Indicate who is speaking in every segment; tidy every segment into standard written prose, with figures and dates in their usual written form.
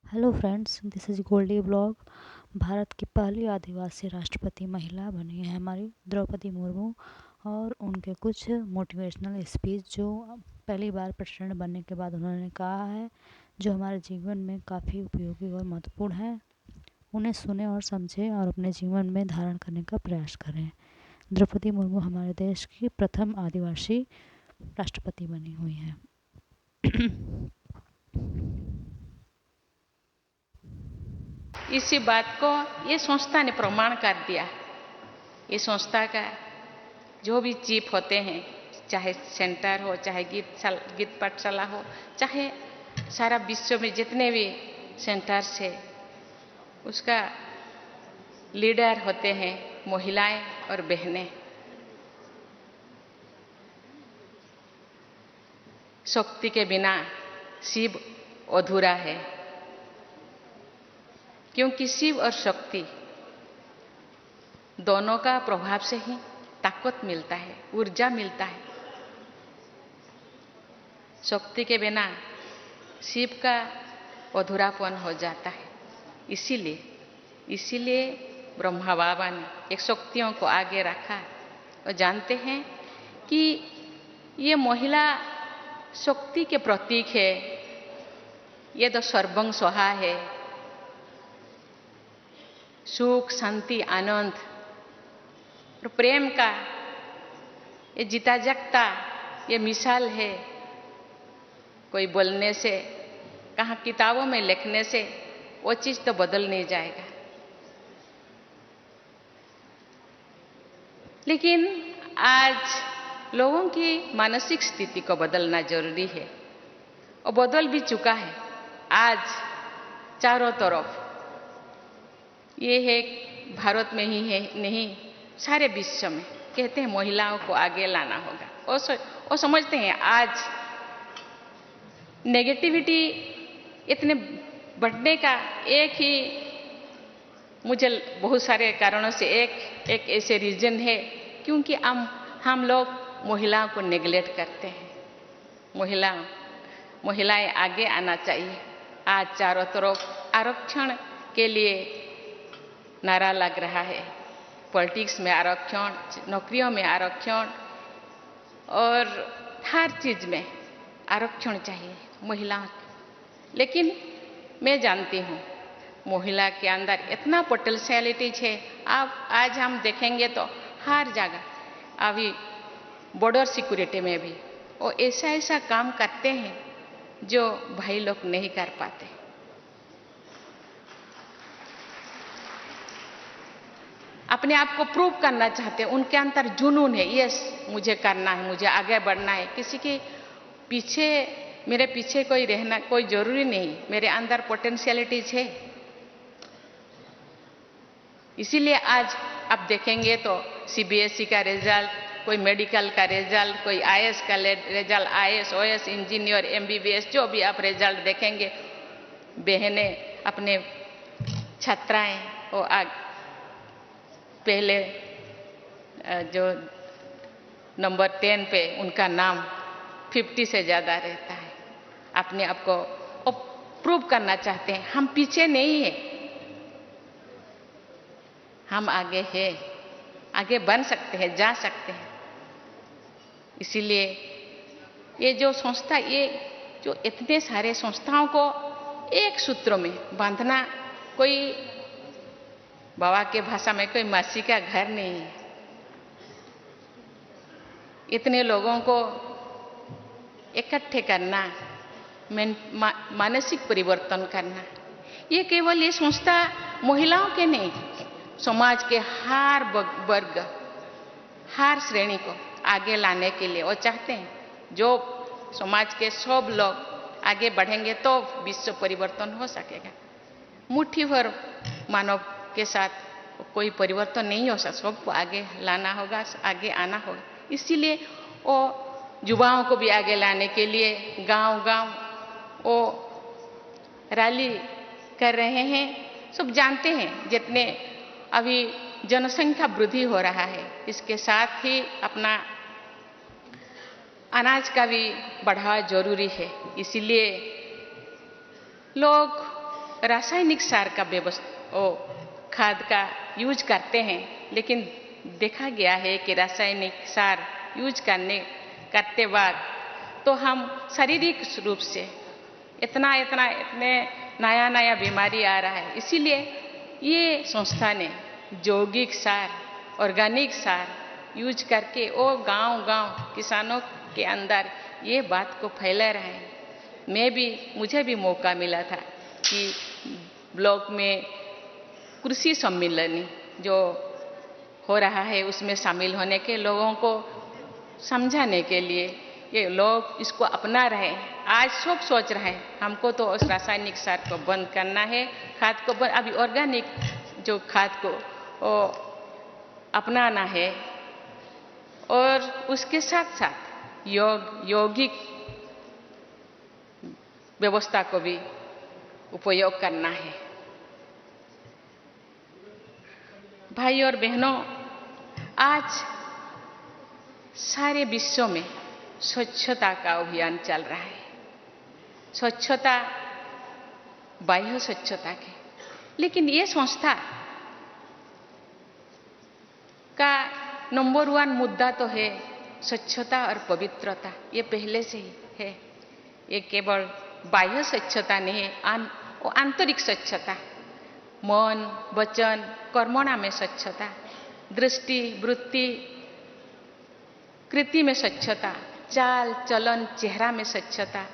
Speaker 1: Hello friends, this is Goldy blog. Bharat की पहली आदिवासी राष्ट्रपति महिला बनी है हमारी द्रौपदी मुर्मू। और उनके कुछ मोटिवेशनल स्पीच जो पहली बार प्रेसिडेंट बनने के बाद उन्होंने कहा है, जो हमारे जीवन में काफ़ी उपयोगी और महत्वपूर्ण है। उन्हें सुने और समझें और अपने जीवन में धारण करने का प्रयास करें। द्रौपदी मुर्मू हमारे देश की प्रथम आदिवासी राष्ट्रपति बनी हुई हैं।
Speaker 2: इसी बात को ये संस्था ने प्रमाण कर दिया। ये संस्था का जो भी चीफ होते हैं, चाहे सेंटर हो, चाहे गीत पाठशाला हो, चाहे सारा विश्व में जितने भी सेंटर्स है, उसका लीडर होते हैं महिलाएं और बहनें। शक्ति के बिना शिव अधूरा है, क्योंकि शिव और शक्ति दोनों का प्रभाव से ही ताकत मिलता है, ऊर्जा मिलता है। शक्ति के बिना शिव का अधूरापन हो जाता है। इसीलिए ब्रह्मा बाबा ने एक शक्तियों को आगे रखा और जानते हैं कि ये महिला शक्ति के प्रतीक है। ये तो सर्वं स्वाहा है। सुख, शांति, आनंद और प्रेम का ये जीता जागता ये मिसाल है। कोई बोलने से, कहाँ किताबों में लिखने से वो चीज तो बदल नहीं जाएगा, लेकिन आज लोगों की मानसिक स्थिति को बदलना जरूरी है और बदल भी चुका है। आज चारों तरफ ये है, भारत में ही है नहीं, सारे विश्व में कहते हैं महिलाओं को आगे लाना होगा। और समझते हैं आज नेगेटिविटी इतने बढ़ने का एक ही, मुझे बहुत सारे कारणों से एक ऐसे रीजन है, क्योंकि हम लोग महिलाओं को नेग्लेक्ट करते हैं। महिलाएं आगे आना चाहिए। आज चारों तरफ आरक्षण के लिए नारा लग रहा है। पॉलिटिक्स में आरक्षण, नौकरियों में आरक्षण और हर चीज में आरक्षण चाहिए महिलाओं को। लेकिन मैं जानती हूँ महिला के अंदर इतना पोटेंशियलिटीज है। आज हम देखेंगे तो हर जगह, अभी बॉर्डर सिक्योरिटी में भी वो ऐसा काम करते हैं जो भाई लोग नहीं कर पाते। अपने आप को प्रूव करना चाहते हैं, उनके अंदर जुनून है। यस, मुझे करना है, मुझे आगे बढ़ना है। किसी के पीछे, मेरे पीछे कोई रहना कोई जरूरी नहीं, मेरे अंदर पोटेंशियलिटीज है। इसीलिए आज आप देखेंगे तो सीबीएसई का रिजल्ट, कोई मेडिकल का रिजल्ट, कोई आईएएस का result, IAS, OAS, engineer, MBBS, जो भी आप रिजल्ट देखेंगे, बहनें अपने छात्राएं वो पहले जो नंबर 10 पे उनका नाम 50 से ज्यादा रहता है। अपने आप को प्रूव करना चाहते हैं। हम पीछे नहीं है, हम आगे हैं, आगे बन सकते हैं, जा सकते हैं। इसीलिए ये जो संस्था, ये जो इतने सारे संस्थाओं को एक सूत्र में बांधना, कोई बाबा के भाषा में कोई मासी का घर नहीं है। इतने लोगों को इकट्ठे करना, मानसिक परिवर्तन करना, ये केवल ये संस्था महिलाओं के नहीं, समाज के हर वर्ग, हर श्रेणी को आगे लाने के लिए वो चाहते हैं। जो समाज के सब लोग आगे बढ़ेंगे तो विश्व परिवर्तन हो सकेगा। मुट्ठी भर मानव के साथ कोई परिवर्तन नहीं हो सकता, सबको आगे लाना होगा, आगे आना होगा। इसीलिए वो युवाओं को भी आगे लाने के लिए गांव-गांव वो रैली कर रहे हैं। सब जानते हैं जितने अभी जनसंख्या वृद्धि हो रहा है, इसके साथ ही अपना अनाज का भी बढ़ावा जरूरी है। इसीलिए लोग रासायनिक सार का खाद का यूज करते हैं, लेकिन देखा गया है कि रासायनिक सार यूज करते वक्त तो हम शारीरिक रूप से इतने नया बीमारी आ रहा है। इसीलिए ये संस्था ने जैविक सार, ऑर्गेनिक सार यूज करके वो गांव-गांव किसानों के अंदर ये बात को फैला रहे हैं। मुझे भी मौका मिला था कि ब्लॉक में कृषि सम्मेलन जो हो रहा है उसमें शामिल होने के लोगों को समझाने के लिए ये लोग इसको अपना रहे हैं। आज सब सोच रहे हैं हमको तो उस रासायनिक सार को बंद करना है, खाद को अभी ऑर्गेनिक जो खाद को अपनाना है और उसके साथ साथ यौगिक व्यवस्था को भी उपयोग करना है। भाई और बहनों, आज सारे विश्व में स्वच्छता का अभियान चल रहा है। स्वच्छता, बाह्य स्वच्छता के, लेकिन ये संस्था का नंबर 1 मुद्दा तो है स्वच्छता और पवित्रता। ये पहले से ही है। ये केवल बाह्य स्वच्छता नहीं है, वो आंतरिक स्वच्छता, मन, वचन, कर्मणा में स्वच्छता, दृष्टि, वृत्ति, कृति में स्वच्छता, चाल चलन, चेहरा में स्वच्छता,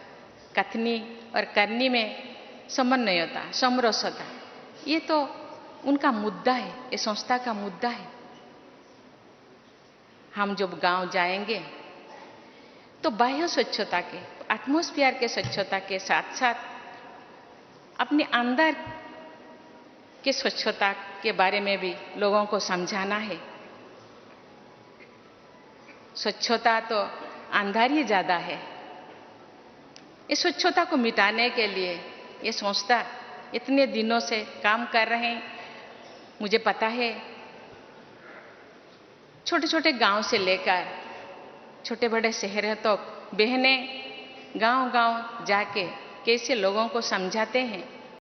Speaker 2: कथनी और करनी में समन्वयता, समरसता, ये तो उनका मुद्दा है, ये संस्था का मुद्दा है। हम जब गांव जाएंगे तो बाह्य स्वच्छता के, एटमॉस्फेयर के स्वच्छता के साथ साथ अपने अंदर के स्वच्छता के बारे में भी लोगों को समझाना है। स्वच्छता तो अंदर ही ज्यादा है। इस स्वच्छता को मिटाने के लिए ये संस्था इतने दिनों से काम कर रहे हैं। मुझे पता है छोटे छोटे गांव से लेकर छोटे बड़े शहरों तक बहनें गांव-गांव जाके कैसे लोगों को समझाते हैं